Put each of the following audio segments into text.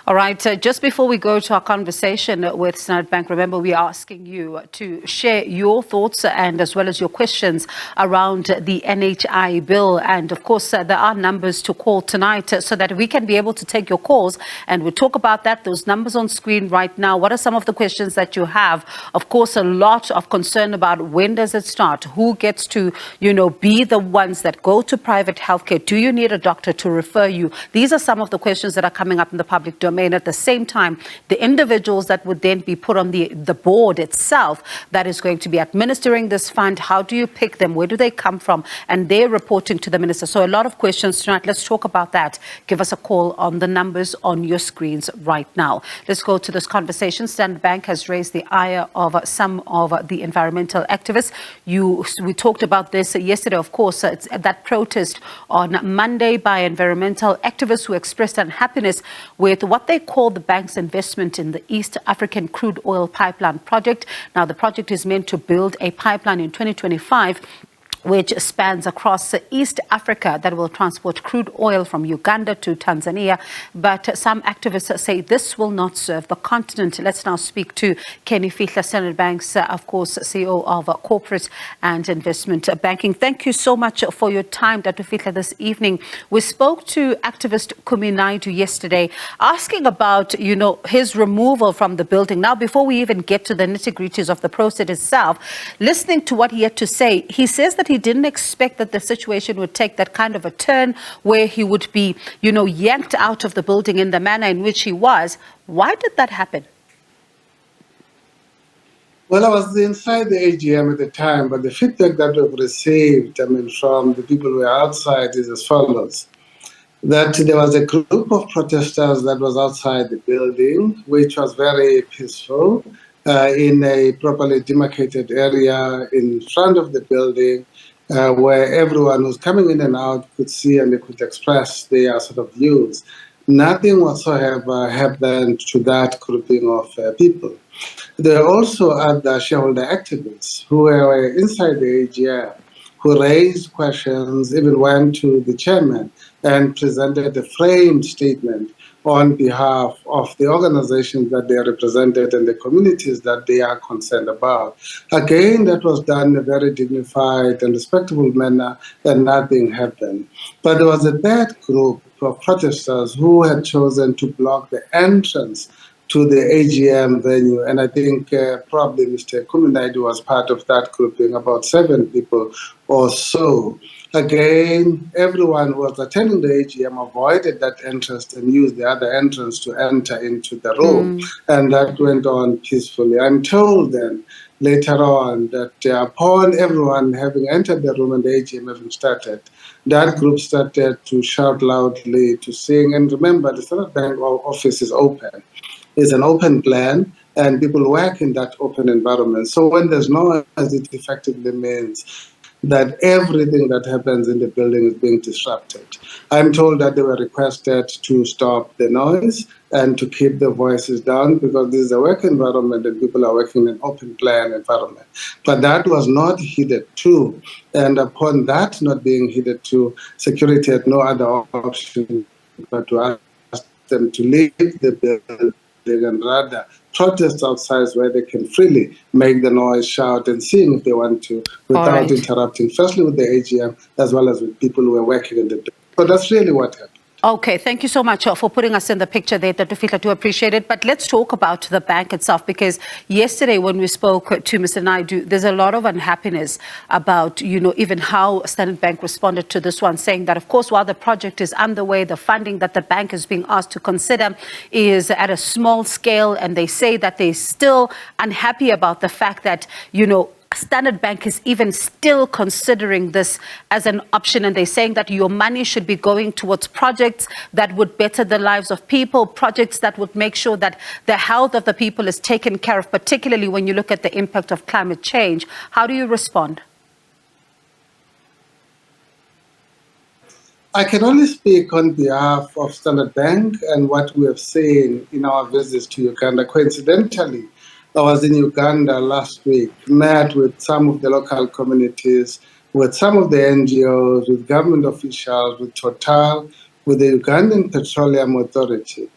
All right, just before we go to our conversation with Standard Bank, remember we are asking you to share your thoughts and as well as your questions around the NHI bill. And of course, there are numbers to call tonight so that we can be able to take your calls. And we'll talk about that, those numbers on screen right now. What are some of the questions that you have? Of course, a lot of concern about when does it start? Who gets to, be the ones that go to private healthcare? Do you need a doctor to refer you? These are some of the questions that are coming up in the public domain. At the same time, the individuals that would then be put on the board itself that is going to be administering this fund, how do you pick them? Where do they come from? And they're reporting to the minister. So a lot of questions tonight. Let's talk about that. Give us a call on the numbers on your screens right now. Let's go to this conversation. Standard Bank has raised the ire of some of the environmental activists. We talked about this yesterday, of course. It's that protest on Monday by environmental activists who expressed unhappiness with what they call the bank's investment in the East African crude oil pipeline project. Now, the project is meant to build a pipeline in 2025 which spans across East Africa that will transport crude oil from Uganda to Tanzania. But some activists say this will not serve the continent. Let's now speak to Kenny Fihla, Standard Bank's, of course, CEO of Corporate and Investment Banking. Thank you so much for your time, Dr. Fihla, this evening. We spoke to activist Kumi Naidu yesterday, asking about, his removal from the building. Now, before we even get to the nitty-gritties of the process itself, listening to what he had to say, he says that he didn't expect that the situation would take that kind of a turn where he would be, yanked out of the building in the manner in which he was. Why did that happen? Well, I was inside the AGM at the time, but the feedback that we've received, from the people who were outside is as follows. That there was a group of protesters that was outside the building, which was very peaceful, in a properly demarcated area in front of the building, where everyone who's coming in and out could see and they could express their sort of views. Nothing whatsoever happened to that grouping of people. There are also other shareholder activists who were inside the AGM, who raised questions, even went to the chairman and presented a framed statement on behalf of the organizations that they represented and the communities that they are concerned about. Again, that was done in a very dignified and respectable manner, and nothing happened. But there was a third group of protesters who had chosen to block the entrance to the AGM venue, and I think probably Mr. Kumi Naidu was part of that grouping, about 7 people or so. Again, everyone who was attending the AGM avoided that entrance and used the other entrance to enter into the room, and that went on peacefully. I'm told then later on that upon everyone having entered the room and the AGM having started, that group started to shout loudly, to sing, and remember the Standard Bank office is open. It's an open plan, and people work in that open environment. So when there's noise, it effectively means that everything that happens in the building is being disrupted. I'm told that they were requested to stop the noise and to keep the voices down because this is a work environment and people are working in an open plan environment. But that was not heeded to. And upon that not being heeded to, security had no other option but to ask them to leave the building and rather protest outside where they can freely make the noise, shout, and sing if they want to, without interrupting, firstly with the AGM, as well as with people who are working in the building. So that's really what happened. Okay, thank you so much for putting us in the picture there, Dr. Fihla. I do appreciate it. But let's talk about the bank itself, because yesterday when we spoke to Mr. Naidu, there's a lot of unhappiness about, even how Standard Bank responded to this one, saying that, of course, while the project is underway, the funding that the bank is being asked to consider is at a small scale. And they say that they're still unhappy about the fact that, Standard Bank is even still considering this as an option, and they're saying that your money should be going towards projects that would better the lives of people, projects that would make sure that the health of the people is taken care of, particularly when you look at the impact of climate change. How do you respond? I can only speak on behalf of Standard Bank and what we have seen in our visits to Uganda. Coincidentally, I was in Uganda last week, met with some of the local communities, with some of the NGOs, with government officials, with Total, with the Ugandan Petroleum Authority.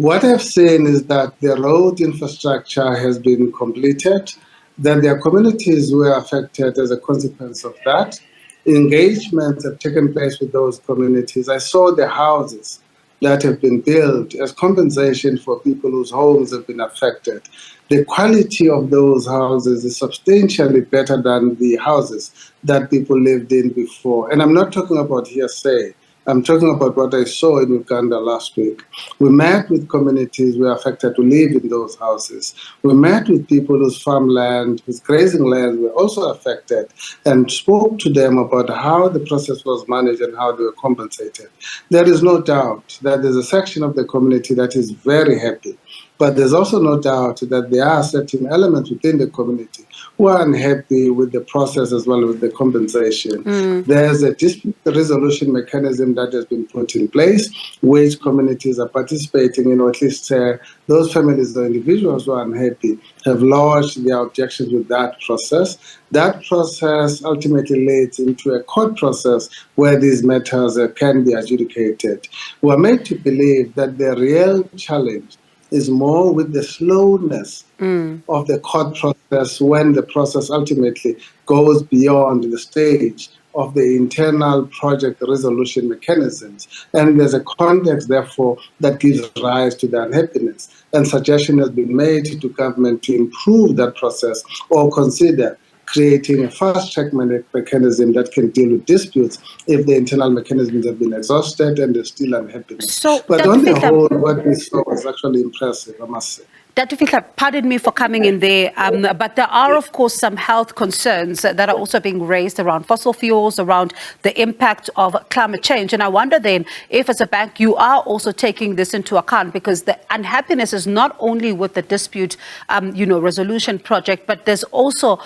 What I've seen is that the road infrastructure has been completed, that their communities were affected as a consequence of that. Engagements have taken place with those communities. I saw the houses that have been built as compensation for people whose homes have been affected. The quality of those houses is substantially better than the houses that people lived in before. And I'm not talking about hearsay. I'm talking about what I saw in Uganda last week. We met with communities who were affected to live in those houses. We met with people whose farmland, whose grazing lands were also affected, and spoke to them about how the process was managed and how they were compensated. There is no doubt that there's a section of the community that is very happy. But there's also no doubt that there are certain elements within the community who are unhappy with the process as well as the compensation. There's a dispute resolution mechanism that has been put in place, which communities are participating in, or at least those families or individuals who are unhappy have lodged their objections with that process. That process ultimately leads into a court process where these matters can be adjudicated. We're made to believe that the real challenge is more with the slowness of the court process when the process ultimately goes beyond the stage of the internal project resolution mechanisms. And there's a context, therefore, that gives rise to that unhappiness. And suggestion has been made to government to improve that process or consider creating a fast-track mechanism that can deal with disputes if the internal mechanisms have been exhausted and there's still unhappiness. So, but on the whole, what we saw was actually impressive, I must say. Dr. Fihla, pardon me for coming in there, but there are, of course, some health concerns that are also being raised around fossil fuels, around the impact of climate change. And I wonder then if, as a bank, you are also taking this into account, because the unhappiness is not only with the dispute, resolution project, but there's also,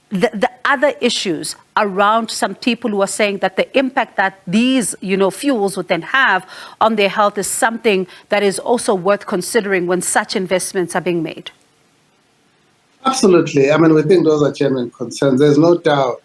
the other issues around some people who are saying that the impact that these, fuels would then have on their health is something that is also worth considering when such investments are being made. Absolutely. I mean, we think those are genuine concerns. There's no doubt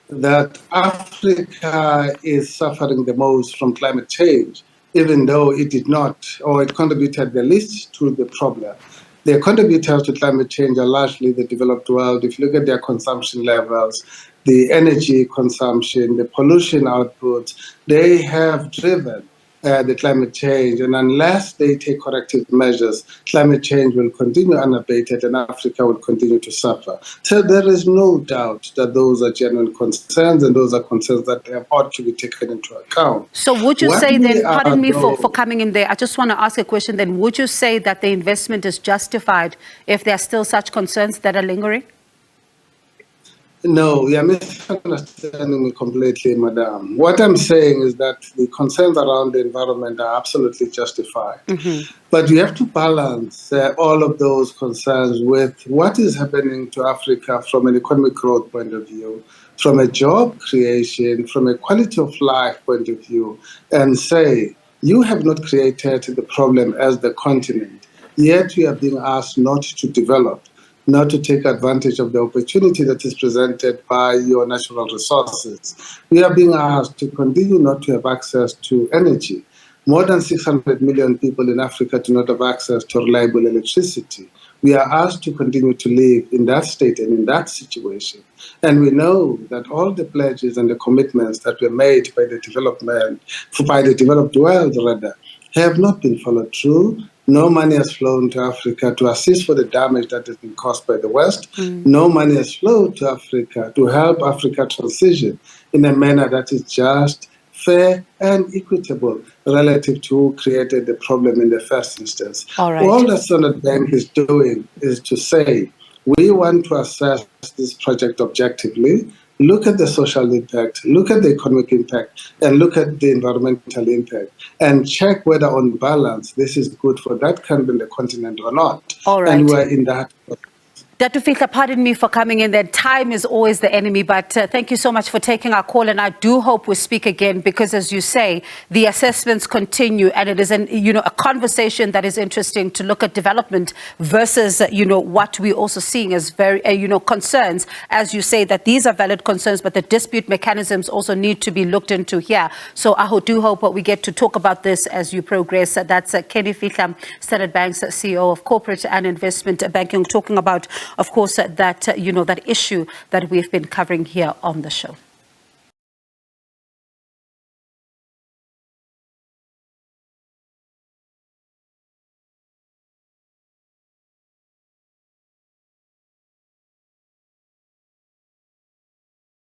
that Africa is suffering the most from climate change, even though it did not, or it contributed the least to the problem. The contributors to climate change are largely the developed world. If you look at their consumption levels, the energy consumption, the pollution outputs, they have driven the climate change. And unless they take corrective measures, climate change will continue unabated and Africa will continue to suffer. So there is no doubt that those are genuine concerns, and those are concerns that ought to be taken into account. So would you say then, pardon me for coming in there, I just want to ask a question then, would you say that the investment is justified if there are still such concerns that are lingering? No, you are misunderstanding me completely, madam. What I'm saying is that the concerns around the environment are absolutely justified. But you have to balance all of those concerns with what is happening to Africa from an economic growth point of view, from a job creation, from a quality of life point of view, and say, you have not created the problem as the continent, yet you are being asked not to develop, not to take advantage of the opportunity that is presented by your natural resources. We are being asked to continue not to have access to energy. More than 600 million people in Africa do not have access to reliable electricity. We are asked to continue to live in that state and in that situation. And we know that all the pledges and the commitments that were made by the developed world, have not been followed through. No money has flown to Africa to assist for the damage that has been caused by the West. No money has flowed to Africa to help Africa transition in a manner that is just, fair, and equitable relative to who created the problem in the first instance. All the Standard Bank is doing is to say, we want to assess this project objectively, look at the social impact, look at the economic impact, and look at the environmental impact, and check whether on balance this is good for that country and the continent or not. And we're in that process. Dr. Fihla, pardon me for coming in there. Time is always the enemy, but thank you so much for taking our call. And I do hope we speak again because, as you say, the assessments continue, and it is a conversation that is interesting to look at development versus, what we're also seeing as very, concerns. As you say, that these are valid concerns, but the dispute mechanisms also need to be looked into here. So I do hope we get to talk about this as you progress. That's Kenny Fihla, Standard Bank's CEO of Corporate and Investment Banking, talking about, of course, that issue that we've been covering here on the show.